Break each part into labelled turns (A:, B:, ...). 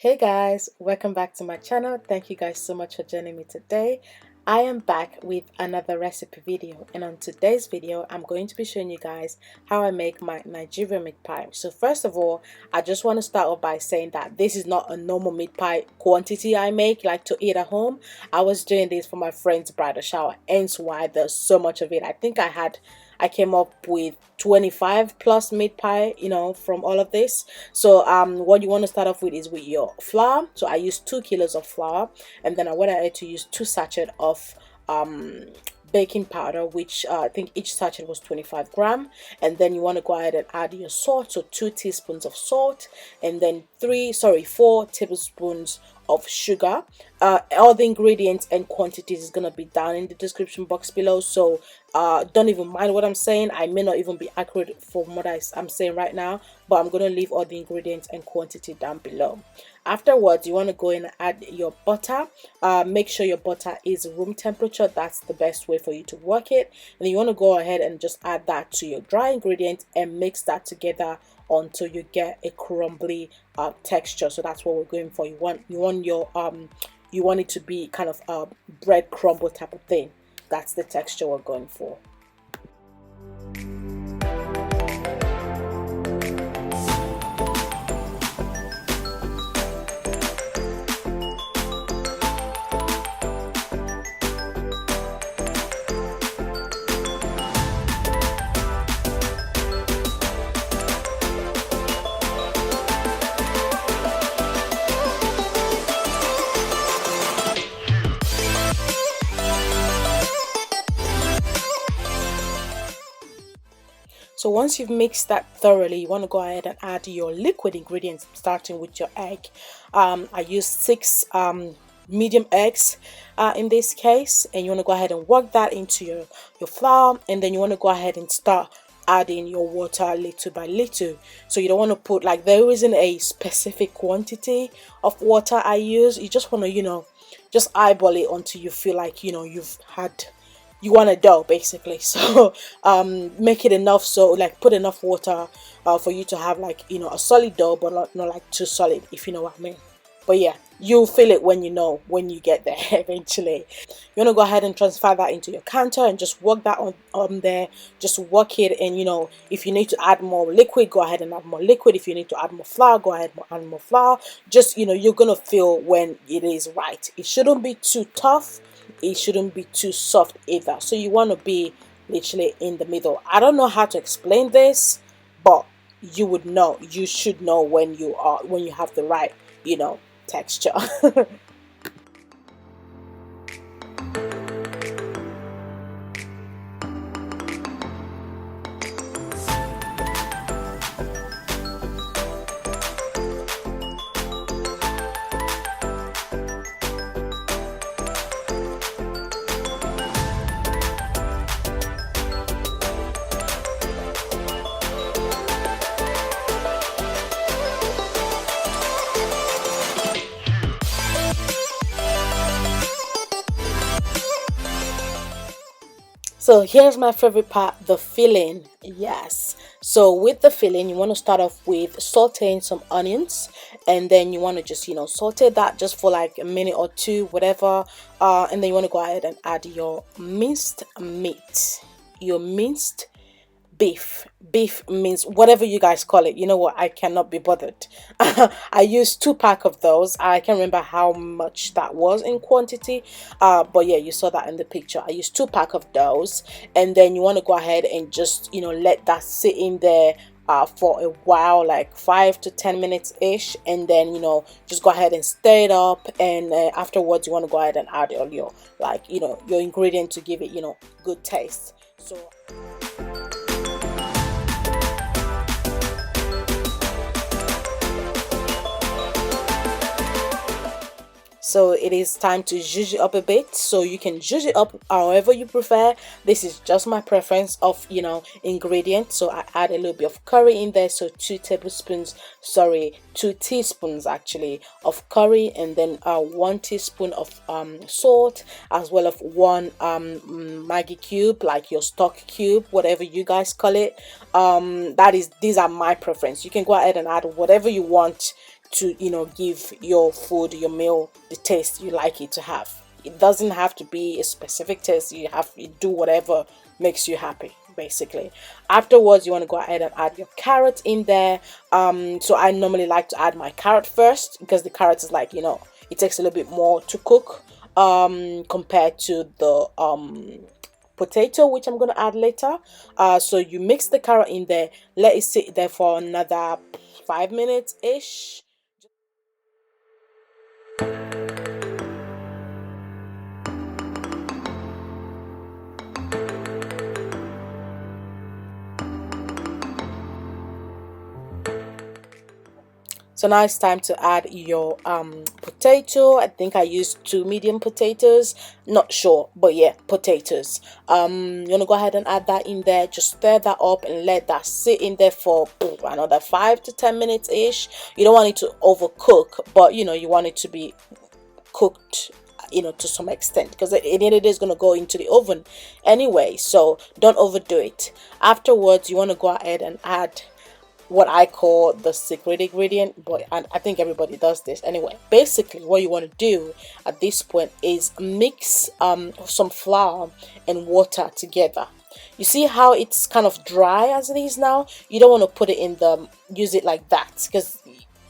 A: Hey guys, welcome back to my channel. Thank you guys so much for joining me today. I am back with another recipe video, and on today's video I'm going to be showing you guys how I make my Nigerian meat pie. So first of all, I just want to start off by saying that this is not a normal meat pie quantity I make like to eat at home. I was doing this for my friend's bridal shower, hence why there's so much of it. I came up with 25 plus meat pie, from all of this. So what you want to start off with is with your flour. So I used 2 kilos of flour, and then I went ahead to use 2 sachets of baking powder, which I think each sachet was 25 gram. And then you want to go ahead and add your salt, so 2 teaspoons of salt, and then 4 tablespoons of sugar. All the ingredients and quantities is gonna be down in the description box below, so don't even mind what I'm saying. I may not even be accurate from what I'm saying right now, but I'm gonna leave all the ingredients and quantity down below. Afterwards, you want to go in and add your butter. Make sure your butter is room temperature. That's the best way for you to work it. And you want to go ahead and just add that to your dry ingredients and mix that together until you get a crumbly texture. So that's what we're going for. You want it to be kind of a bread crumble type of thing. That's the texture we're going for. So once you've mixed that thoroughly, you want to go ahead and add your liquid ingredients, starting with your egg. I used 6 medium eggs in this case, and you want to go ahead and work that into your flour, and then you want to go ahead and start adding your water little by little. So you don't want to put, like, there isn't a specific quantity of water I use. You just want to just eyeball it until you feel like you want a dough basically. So make it enough, so like put enough water for you to have a solid dough, but not like too solid, if you know what I mean. But yeah, you'll feel it when you get there eventually. You want to go ahead and transfer that into your counter and just work that on there. Just work it, and if you need to add more liquid, go ahead and add more liquid. If you need to add more flour, go ahead and add more flour. Just you're gonna feel when it is right. It shouldn't be too tough, it shouldn't be too soft either. So you want to be literally in the middle. I don't know how to explain this, but you should know when you have the right texture. So here's my favorite part, the filling. Yes. So with the filling, you want to start off with sauteing some onions, and then you want to just saute that just for like a minute or two, whatever. And then you want to go ahead and add your minced meat, your minced beef means whatever you guys call it. You know what, I cannot be bothered. I used 2 pack of those. I can't remember how much that was in quantity, but yeah, you saw that in the picture. I used 2 pack of those, and then you want to go ahead and just let that sit in there for a while, like 5 to 10 minutes ish, and then just go ahead and stir it up, and afterwards you want to go ahead and add all your your ingredient to give it good taste. So it is time to zhuzh it up a bit. So you can zhuzh it up however you prefer. This is just my preference of ingredients. So I add a little bit of curry in there. So 2 teaspoons actually of curry, and then 1 teaspoon of salt, as well as 1 Maggi cube, like your stock cube, whatever you guys call it. These are my preference. You can go ahead and add whatever you want to, you know, give your food, your meal, the taste you like it to have. It doesn't have to be a specific taste. You do whatever makes you happy, basically. Afterwards, you want to go ahead and add your carrot in there. So I normally like to add my carrot first, because the carrot is like, you know, it takes a little bit more to cook compared to the potato, which I'm gonna add later. So you mix the carrot in there, let it sit there for another 5 minutes ish. So now it's time to add your potato. I think I used 2 medium potatoes, not sure, but yeah, potatoes. You want to go ahead and add that in there, just stir that up and let that sit in there for another 5 to 10 minutes ish. You don't want it to overcook, but you know, you want it to be cooked, you know, to some extent, because at the end of the day it's going to go into the oven anyway, so don't overdo it. Afterwards, you want to go ahead and add what I call the secret ingredient, but I think everybody does this anyway. Basically, what you want to do at this point is mix some flour and water together. You see how it's kind of dry as it is now? You don't want to put it in the use it like that, because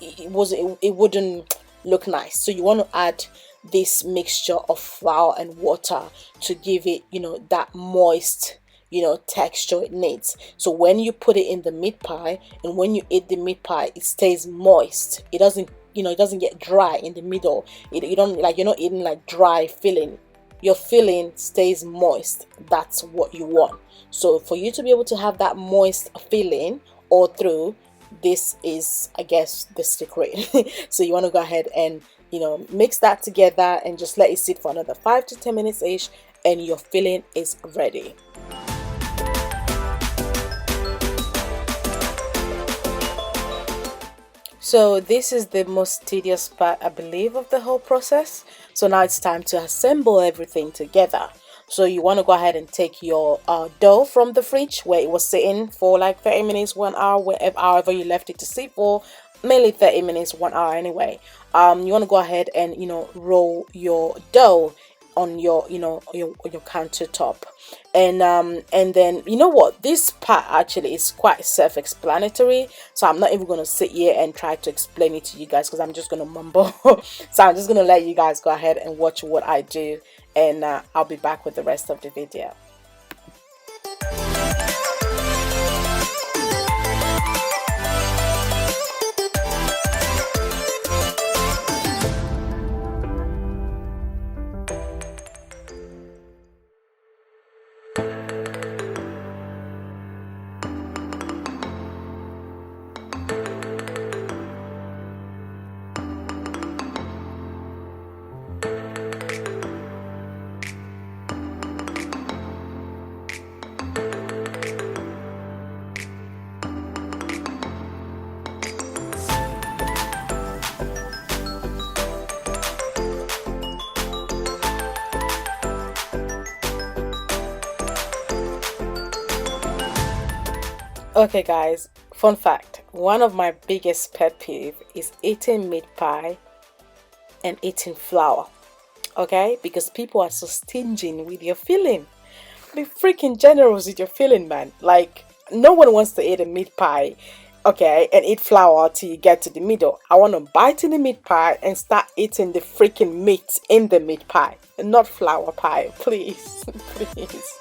A: it wouldn't look nice. So you want to add this mixture of flour and water to give it, you know, that moist, you know, texture it needs. So when you put it in the meat pie and when you eat the meat pie, it stays moist. It doesn't, you know, it doesn't get dry in the middle. You don't, like, you're not eating like dry filling. Your filling stays moist. That's what you want. So for you to be able to have that moist filling all through, this is, I guess, the secret. So you want to go ahead and, you know, mix that together and just let it sit for another 5 to 10 minutes ish, and your filling is ready. So this is the most tedious part, I believe, of the whole process. So now it's time to assemble everything together. So you want to go ahead and take your dough from the fridge where it was sitting for like 30 minutes, 1 hour, however you left it to sit for, mainly 30 minutes, 1 hour anyway. You want to go ahead and, you know, roll your dough on your, you know, your countertop, and then, you know what, this part actually is quite self-explanatory, so I'm not even going to sit here and try to explain it to you guys, because I'm just going to mumble. So I'm just going to let you guys go ahead and watch what I do, and I'll be back with the rest of the video. Okay guys, fun fact, one of my biggest pet peeve is eating meat pie and eating flour. Okay, because people are so stingy with your filling. Be freaking generous with your filling, man. Like, no one wants to eat a meat pie, okay, and eat flour till you get to the middle. I want to bite in the meat pie and start eating the freaking meat in the meat pie, and not flour pie, please. Please.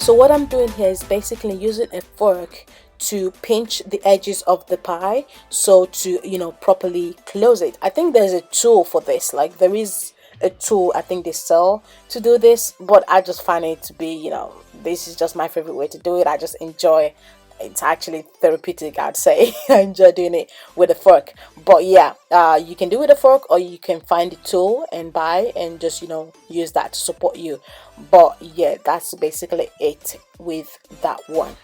A: So what I'm doing here is basically using a fork to pinch the edges of the pie, so to, you know, properly close it. I think there's a tool for this, like there is a tool I think they sell to do this, but I just find it to be, you know, this is just my favorite way to do it. I just enjoy. It's actually therapeutic, I'd say. I enjoy doing it with a fork. But yeah, you can do it with a fork, or you can find a tool and buy and just, you know, use that to support you. But yeah, that's basically it with that one.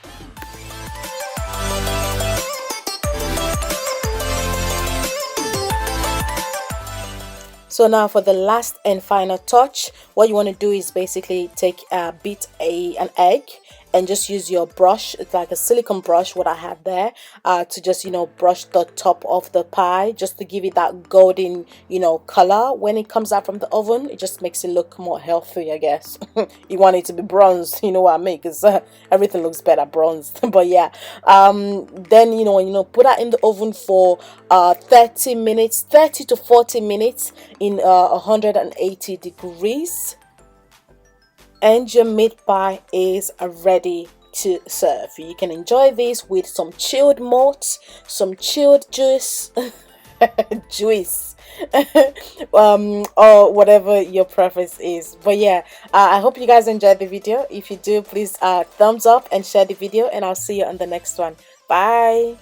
A: So now for the last and final touch, what you want to do is basically take beat an egg and just use your brush. It's like a silicone brush, what I have there, to just, you know, brush the top of the pie, just to give it that golden, you know, color when it comes out from the oven. It just makes it look more healthy, I guess. You want it to be bronzed, you know what I mean, because everything looks better bronzed. But yeah, then you know, put that in the oven for 30 minutes, 30 to 40 minutes in 180 degrees, and your meat pie is ready to serve. You can enjoy this with some chilled malt, some chilled juice, juice, or whatever your preference is. But yeah, I hope you guys enjoyed the video. If you do, please thumbs up and share the video, and I'll see you on the next one. Bye.